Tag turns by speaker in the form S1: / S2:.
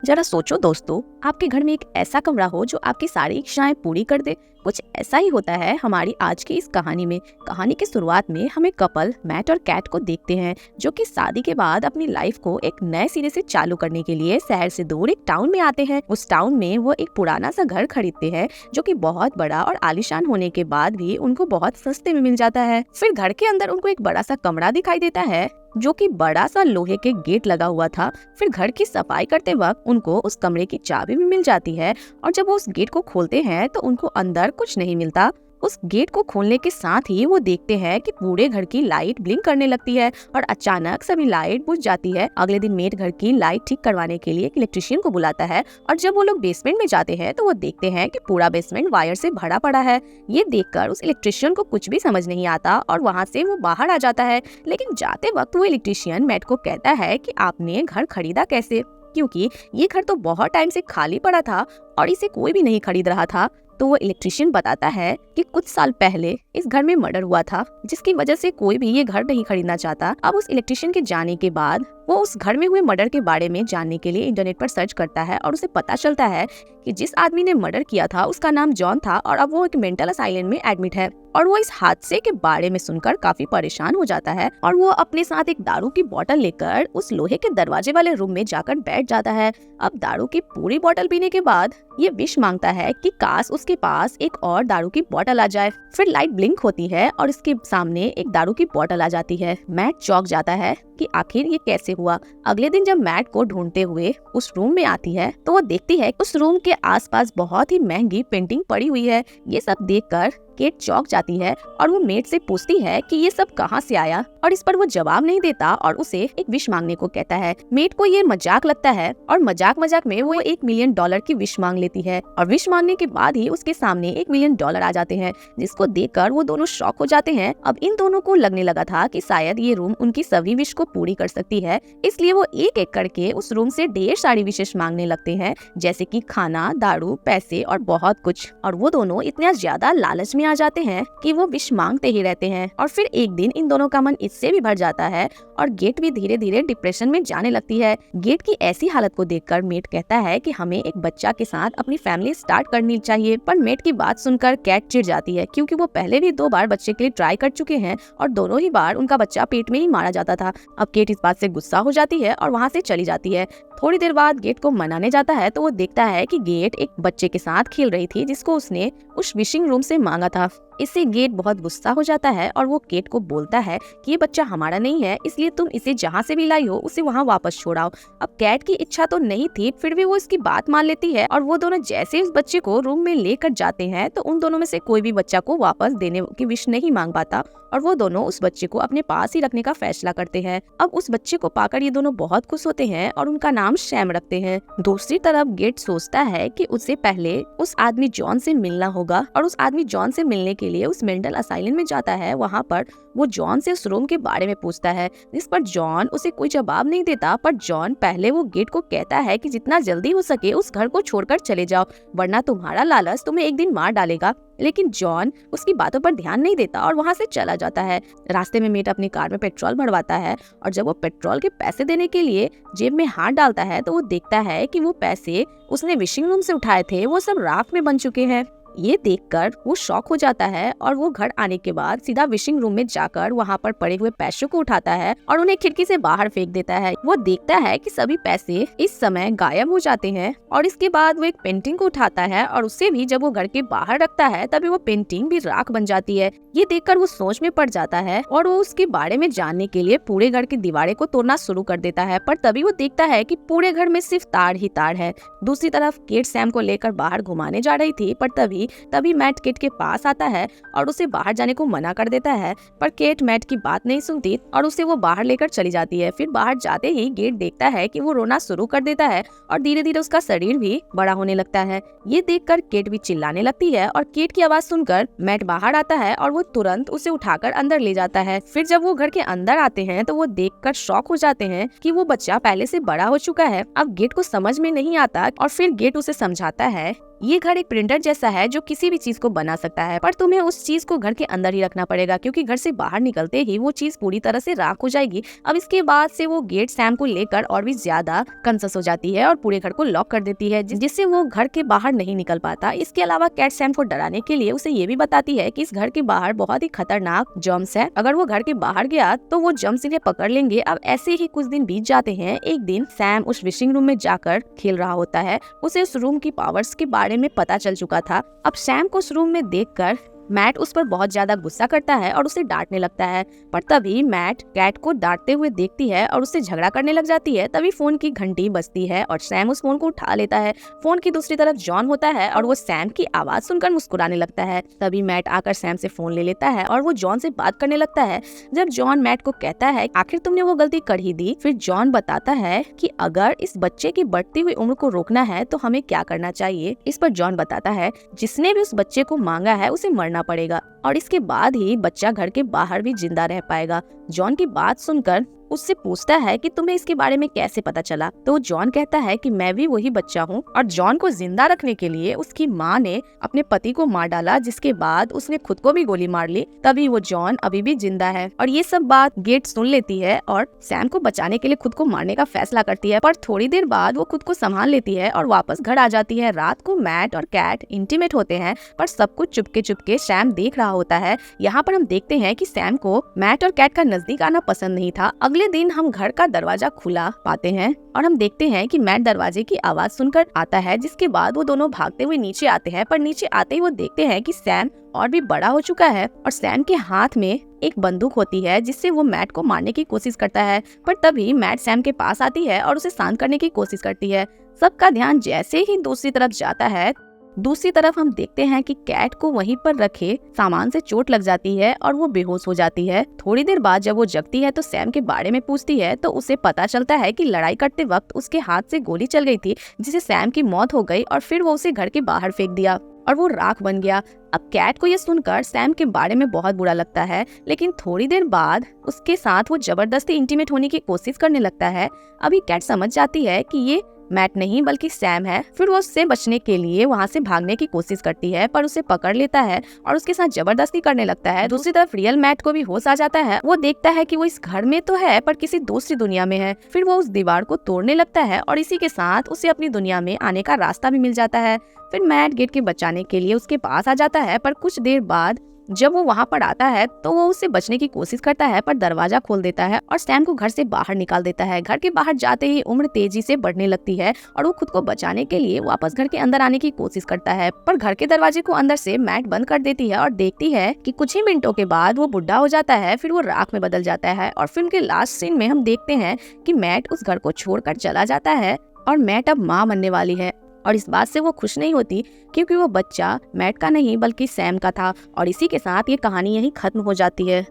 S1: जरा सोचो दोस्तों, आपके घर में एक ऐसा कमरा हो जो आपकी सारी इच्छाएं पूरी कर दे। कुछ ऐसा ही होता है हमारी आज की इस कहानी में। कहानी की शुरुआत में हमें कपल मैट और कैट को देखते हैं जो कि शादी के बाद अपनी लाइफ को एक नए सिरे से चालू करने के लिए शहर से दूर एक टाउन में आते हैं। उस टाउन में वो एक पुराना सा घर खरीदते हैं जो कि बहुत बड़ा और आलीशान होने के बाद भी उनको बहुत सस्ते में मिल जाता है। फिर घर के अंदर उनको एक बड़ा सा कमरा दिखाई देता है जो कि बड़ा सा लोहे के गेट लगा हुआ था। फिर घर की सफाई करते वक्त उनको उस कमरे की चाबी भी मिल जाती है और जब वो उस गेट को खोलते हैं तो उनको अंदर कुछ नहीं मिलता। उस गेट को खोलने के साथ ही वो देखते हैं कि पूरे घर की लाइट ब्लिंक करने लगती है और अचानक सभी लाइट बुझ जाती है। अगले दिन मेट घर की लाइट ठीक करवाने के लिए एक इलेक्ट्रिशियन को बुलाता है और जब वो लोग बेसमेंट में जाते हैं तो वो देखते हैं कि पूरा बेसमेंट वायर से भरा पड़ा है। ये देखकर उस इलेक्ट्रिशियन को कुछ भी समझ नहीं आता और वहाँ से वो बाहर आ जाता है। लेकिन जाते वक्त वो इलेक्ट्रिशियन मैट को कहता है कि आपने घर खरीदा कैसे, क्योंकि ये घर तो बहुत टाइम से खाली पड़ा था और इसे कोई भी नहीं खरीद रहा था। तो वो इलेक्ट्रिशियन बताता है कि कुछ साल पहले इस घर में मर्डर हुआ था जिसकी वजह से कोई भी ये घर नहीं खरीदना चाहता। अब उस इलेक्ट्रिशियन के जाने के बाद वो उस घर में हुए मर्डर के बारे में जानने के लिए इंटरनेट पर सर्च करता है और उसे पता चलता है कि जिस आदमी ने मर्डर किया था उसका नाम जॉन था और अब वो एक मेंटल असाइलम में एडमिट है। और वो इस हादसे के बारे में सुनकर काफी परेशान हो जाता है और वो अपने साथ एक दारू की बोतल लेकर उस लोहे के दरवाजे वाले रूम में जाकर बैठ जाता है। अब दारू की पूरी बोतल पीने के बाद ये विश मांगता है कि काश उसके पास एक और दारू की बोतल आ जाए। फिर लाइट ब्लिंक होती है और इसके सामने एक दारू की बोतल आ जाती है। मैट चौंक जाता है कि आखिर ये कैसे हुआ। अगले दिन जब मैट को ढूंढते हुए उस रूम में आती है तो वो देखती है उस रूम के आसपास बहुत ही महंगी पेंटिंग पड़ी हुई है। ये सब देखकर केट चौंक जाती है और वो मेट से पूछती है कि ये सब कहाँ से आया और इस पर वो जवाब नहीं देता और उसे एक विश मांगने को कहता है। मेट को ये मजाक लगता है और मजाक मजाक में वो $1 मिलियन की विश मांग लेती है और विश मांगने के बाद ही उसके सामने $1 मिलियन आ जाते हैं, जिसको देखकर वो दोनों शॉक हो जाते हैं। अब इन दोनों को लगने लगा था कि शायद ये रूम उनकी सभी विश को पूरी कर सकती है, इसलिए वो एक एक करके उस रूम से ढेर सारी विशेष मांगने लगते हैं, जैसे कि खाना, दारू, पैसे और बहुत कुछ। और वो दोनों इतना ज्यादा लालच में आ जाते हैं कि वो विश मांगते ही रहते हैं। और फिर एक दिन इन दोनों का मन इससे भी भर जाता है और गेट भी धीरे धीरे डिप्रेशन में जाने लगती है। गेट की ऐसी हालत को देखकर मेट कहता है कि हमें एक बच्चा के साथ अपनी फैमिली स्टार्ट करनी चाहिए, पर मेट की बात सुनकर कैट चिढ़ जाती है क्योंकि वो पहले भी 2 बार बच्चे के लिए ट्राई कर चुके हैं और दोनों ही बार उनका बच्चा पेट में ही मारा जाता था। अब केट इस बात से गुस्सा हो जाती है और वहाँ से चली जाती है। थोड़ी देर बाद गेट को मनाने जाता है तो वो देखता है कि गेट एक बच्चे के साथ खेल रही थी जिसको उसने उस विशिंग रूम से मांगा था। इससे गेट बहुत गुस्सा हो जाता है और वो केट को बोलता है कि ये बच्चा हमारा नहीं है, इसलिए तुम इसे जहाँ से भी लाई हो उसे वहाँ वापस छोड़ाओ। अब कैट की इच्छा तो नहीं थी, फिर भी वो इसकी बात मान लेती है और वो दोनों जैसे उस बच्चे को रूम में लेकर जाते हैं तो उन दोनों में से कोई भी बच्चा को वापस देने की विश नहीं मांग पाता और वो दोनों उस बच्चे को अपने पास ही रखने का फैसला करते हैं। अब उस बच्चे को पाकर ये दोनों बहुत खुश होते हैं और उनका नाम शैम रखते हैं। दूसरी तरफ गेट सोचता है कि उससे पहले उस आदमी जॉन से मिलना होगा और उस आदमी जॉन से मिलने के लिए उस मेंटल असाइलम में जाता है। वहाँ पर वो जॉन से उस रूम के बारे में पूछता है, जिस पर जॉन उसे कोई जवाब नहीं देता। पर जॉन पहले वो गेट को कहता है कि जितना जल्दी हो सके उस घर को छोड़कर चले जाओ, वरना तुम्हारा लालच तुम्हें एक दिन मार डालेगा। लेकिन जॉन उसकी बातों पर ध्यान नहीं देता और वहाँ से चला जाता है। रास्ते में मेट अपनी कार में पेट्रोल भरवाता है और जब वो पेट्रोल के पैसे देने के लिए जेब में हाथ डालता है तो वो देखता है कि वो पैसे उसने विशिंग रूम से उठाए थे वो सब राख में बन चुके हैं। ये देखकर वो शॉक हो जाता है और वो घर आने के बाद सीधा विशिंग रूम में जाकर वहाँ पर पड़े हुए पैसों को उठाता है और उन्हें खिड़की से बाहर फेंक देता है। वो देखता है कि सभी पैसे इस समय गायब हो जाते हैं और इसके बाद वो एक पेंटिंग को उठाता है और उसे भी जब वो घर के बाहर रखता है तभी वो पेंटिंग भी राख बन जाती है। ये देखकर वो सोच में पड़ जाता है और वो उसके बारे में जानने के लिए पूरे घर की दीवारें को तोड़ना शुरू कर देता है, पर तभी वो देखता है कि पूरे घर में सिर्फ तार ही तार है। दूसरी तरफ केट सैम को लेकर बाहर घुमाने जा रही थी, पर तभी मैट केट के पास आता है और उसे बाहर जाने को मना कर देता है, पर केट मैट की बात नहीं सुनती और उसे वो बाहर लेकर चली जाती है। फिर बाहर जाते ही गेट देखता है कि वो रोना शुरू कर देता है और धीरे धीरे उसका शरीर भी बड़ा होने लगता है। ये देखकर केट भी चिल्लाने लगती है और केट की आवाज सुनकर मैट बाहर आता है और वो तुरंत उसे उठाकर अंदर ले जाता है। फिर जब वो घर के अंदर आते हैं तो वो देखकर शॉक हो जाते हैं कि वो बच्चा पहले से बड़ा हो चुका है। अब गेट को समझ में नहीं आता और फिर गेट उसे समझाता है ये घर एक प्रिंटर जैसा है जो किसी भी चीज को बना सकता है, पर तुम्हें उस चीज को घर के अंदर ही रखना पड़ेगा क्योंकि घर से बाहर निकलते ही वो चीज पूरी तरह से राख हो जाएगी। अब इसके बाद से वो गेट सैम को लेकर और भी ज्यादा कंसस हो जाती है और पूरे घर को लॉक कर देती है, जिससे वो घर के बाहर नहीं निकल पाता। इसके अलावा कैट सैम को डराने के लिए उसे ये भी बताती है कि इस घर के बाहर बहुत ही खतरनाक जर्म्स है, अगर वो घर के बाहर गया तो वो जर्म्स इन्हें पकड़ लेंगे। अब ऐसे ही कुछ दिन बीत जाते हैं। एक दिन सैम उस विशिंग रूम में जाकर खेल रहा होता है। उसे उस रूम की पावर्स के बारे में पता चल चुका था। अब सैम को उस रूम में देखकर मैट उस पर बहुत ज्यादा गुस्सा करता है और उसे डांटने लगता है, पर तभी मैट कैट को डांटते हुए देखती है और उससे झगड़ा करने लग जाती है। तभी फोन की घंटी बजती है और सैम उस फोन को उठा लेता है। फोन की दूसरी तरफ जॉन होता है और वो सैम की आवाज सुनकर मुस्कुराने लगता है। तभी मैट आकर सैम से फोन ले लेता है और वो जॉन से बात करने लगता है। जब जॉन मैट को कहता है आखिर तुमने वो गलती कर ही दी, फिर जॉन बताता है कि अगर इस बच्चे की बढ़ती हुई उम्र को रोकना है तो हमें क्या करना चाहिए। इस पर जॉन बताता है जिसने भी उस बच्चे को मांगा है उसे मरना पड़ेगा और इसके बाद ही बच्चा घर के बाहर भी जिंदा रह पाएगा। जॉन की बात सुनकर उससे पूछता है कि तुम्हें इसके बारे में कैसे पता चला, तो जॉन कहता है कि मैं भी वही बच्चा हूँ और जॉन को जिंदा रखने के लिए उसकी माँ ने अपने पति को मार डाला, जिसके बाद उसने खुद को भी गोली मार ली, तभी वो जॉन अभी भी जिंदा है। और ये सब बात गेट सुन लेती है और सैम को बचाने के लिए खुद को मारने का फैसला करती है, पर थोड़ी देर बाद वो खुद को संभाल लेती है और वापस घर आ जाती है। रात को मैट और कैट इंटीमेट होते हैं, पर सब कुछ चुपके चुपके सैम देख रहा होता है। यहाँ पर हम देखते हैं कि सैम को मैट और कैट का नजदीक आना पसंद नहीं था। अगले दिन हम घर का दरवाजा खुला पाते हैं और हम देखते हैं कि मैट दरवाजे की आवाज सुनकर आता है, जिसके बाद वो दोनों भागते हुए नीचे आते हैं। पर नीचे आते ही वो देखते हैं कि सैम और भी बड़ा हो चुका है और सैम के हाथ में एक बंदूक होती है जिससे वो मैट को मारने की कोशिश करता है। पर तभी मैट सैम के पास आती है और उसे शांत करने की कोशिश करती है। सबका ध्यान जैसे ही दूसरी तरफ जाता है, दूसरी तरफ हम देखते हैं कि कैट को वहीं पर रखे सामान से चोट लग जाती है और वो बेहोश हो जाती है। थोड़ी देर बाद जब वो जगती है तो सैम के बारे में पूछती है, तो उसे पता चलता है कि लड़ाई करते वक्त उसके हाथ से गोली चल गई थी, जिससे सैम की मौत हो गई और फिर वो उसे घर के बाहर फेंक दिया और वो राख बन गया। अब कैट को ये सुनकर सैम के बारे में बहुत बुरा लगता है, लेकिन थोड़ी देर बाद उसके साथ वो जबरदस्ती इंटीमेट होने की कोशिश करने लगता है। अभी कैट समझ जाती है कि ये मैट नहीं बल्कि सैम है। फिर वो उससे बचने के लिए वहाँ से भागने की कोशिश करती है, पर उसे पकड़ लेता है और उसके साथ जबरदस्ती करने लगता है। दूसरी तरफ रियल मैट को भी होश आ जाता है। वो देखता है कि वो इस घर में तो है पर किसी दूसरी दुनिया में है। फिर वो उस दीवार को तोड़ने लगता है और इसी के साथ उसे अपनी दुनिया में आने का रास्ता भी मिल जाता है। फिर मैट गेट के बचाने के लिए उसके पास आ जाता है, पर कुछ देर बाद जब वो वहाँ पर आता है तो वो उससे बचने की कोशिश करता है, पर दरवाजा खोल देता है और सैम को घर से बाहर निकाल देता है। घर के बाहर जाते ही उम्र तेजी से बढ़ने लगती है और वो खुद को बचाने के लिए वापस घर के अंदर आने की कोशिश करता है, पर घर के दरवाजे को अंदर से मैट बंद कर देती है और देखती है कि कुछ ही मिनटों के बाद वो बुढ़ा हो जाता है। फिर वो राख में बदल जाता है और फिल्म के लास्ट सीन में हम देखते हैं कि मैट उस घर को छोड़कर चला जाता है और मैट अब माँ बनने वाली है। और इस बात से वो खुश नहीं होती क्योंकि वो बच्चा मैट का नहीं बल्कि सैम का था। और इसी के साथ ये कहानी यहीं खत्म हो जाती है।